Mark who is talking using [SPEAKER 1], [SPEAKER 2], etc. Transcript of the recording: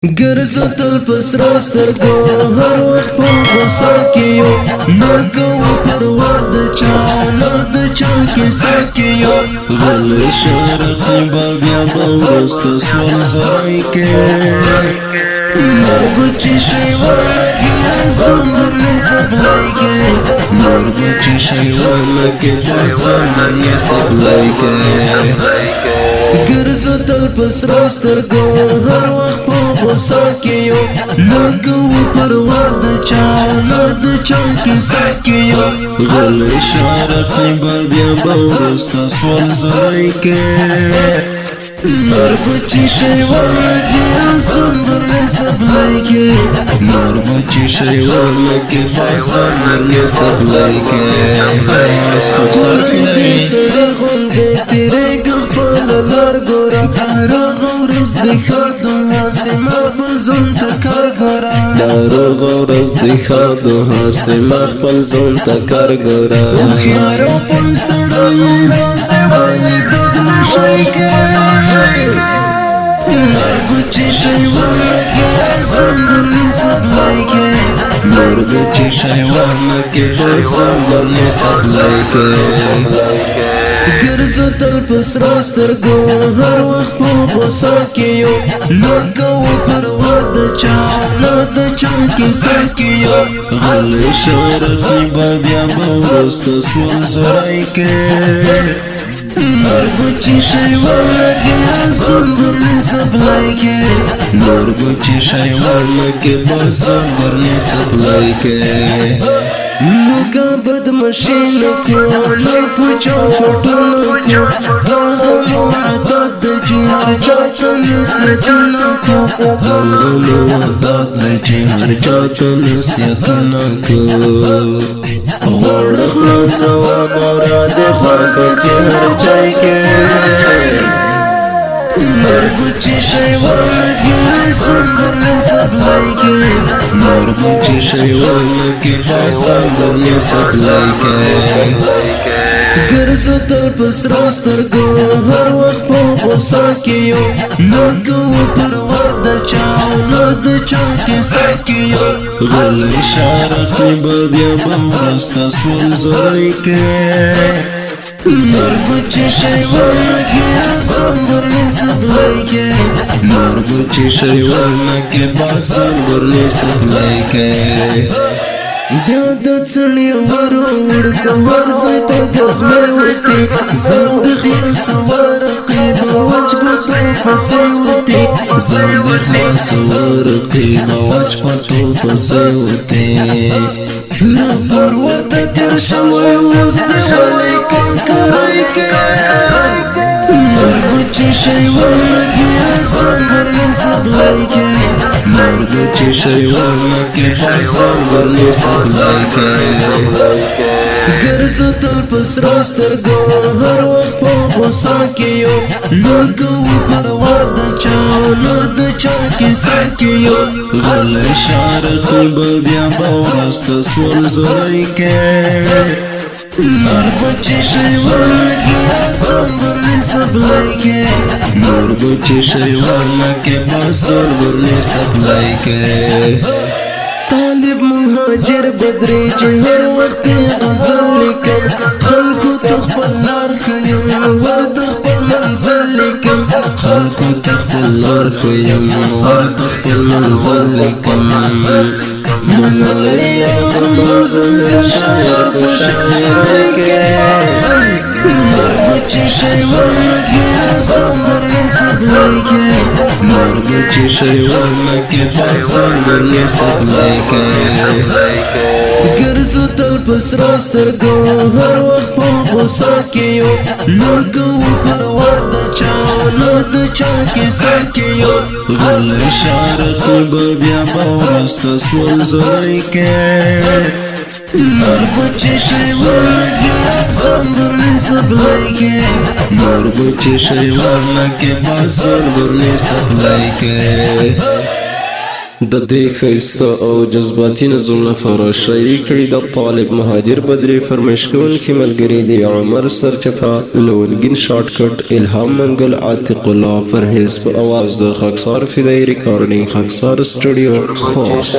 [SPEAKER 1] ګرځو تل پسرا سترګو هر وخت په غوسه کې یو نه کوو پروا د چا نه د چا کیسه کې یو غلی شرقي به بیا به وروسته سوځای کې مرګ چې شی ولګي زندر نه سبلای کې مرګ چې شی ولګي زندر نه سبلای کې ګرځو تل پسرا سترګو هر وخت په غوسه کې یو نه کوو پروا د چا نه د چا کیسه کې یو غلی شرقي به بیا به وروسته سوځای کې مرګ چې شی ولګي زندر نه سبلای کې مرګ چې شی ولګي زندر نه سبلای کې سړی غوندې تیرېږم خپله لار ګوره هغه ورځ د ښار دوه سیمه خپل ځان ته کار ګوره هغه ورځ د ښار دوه سیمه خپل ځان ته کار ګوره هوښیار او پوه سړی داسې ولې بد نشی کوي مرګ چې شی ولګي زندر نه سبلای کې مرګ چې شی ولګي زندر نه سبلای کې ګرځو تل پسرا سترګو هر وخت په غوسه کې یو نه کوو پروا د چا نه د چا کیسه کې یو غلی شرقي به بیا به وروسته سوځای کې مرګ چې شی ولګي زندر نه سبلای کې مرګ چې شی ولګي زندر نه سبلای کې لکه بد مشین کو نه پوچو فټونو کو هغه مو عادت د چې هر چا ته نصیحتونه کو هغه مو عادت د چې هر چا ته نصیحتونه کو غوړ خلاصوه مراد خوږ چې هر ځای کې مرګ چې شی ولګي زندر نه سبلای کې مرګ چې شی ولګي زندر نه سبلای کې ګرځو تل پسرا سترګو هر وخت په غوسه کې یو نه کوو پروا د چا نه د چا کیسه کې یو غلی شرقي به بیا به وروسته سوځای کې مرګ چې شی ولګي زندر نه سبلای کې مرګ چې شی ولګي زندر نه سبلای کې بیا د څڼې ور ورځي ته ګزمې وتې زه د خلاص ورقې به وجبتو پسې وتې زه د خلاص ورقې به وجبتو پسې وتې رابر ورته تېر شوی اوس دې ولې کنکرۍ کوې مرګ چې شی ولګي زندر نه سبلای کې مرګ چې شی ولګي زندر نه سبلای کې ګرځو تل پسرا سترګو هر وخت په غوسه کې یو نه کوو پروا د چا نه د چا کیسه کې یو غلی شرقي به بیا به وروسته سوځای کې مرګ چې شی ولګي زندر نه سبلای کې مرګ چې شی ولګي زندر نه سبلای کې طالب مهاجر بدري چې هر وخت غزل لیکم خلکو ته خپل لار ښیم ورته خپل منزل لیکم خلکو ته خپل لار ښیم ورته خپل منزل لیکم منلی یم زه شاعر په شاعرۍ کې مرګ چې شی ولګي زندر نه سبلای کې مرګ چې شی ولګي زندر نه سبلای کې ګرځو تل پسرا سترګو هر وخت په غوسه کې یو نه کوو پروا د چا نه د چا کیسه کې یو غلی شرقي به بیا به وروسته سوځای کې مرګ چې شی ولګي زندر نه سبلای کې مرګ چې شی ولګي زندر نه سبلای کې د دې ښایسته او جذباتي نظم لپاره شاعري کړې د طالب مهاجر بدري فرمایش کوونکي ملګري دي عمر سرچپه لونګین شارټکټ الهام منګل عاتق الله پرهیز په اواز د خاکسار فدایي ریکارډینګ خاکسار سټوډیو خوست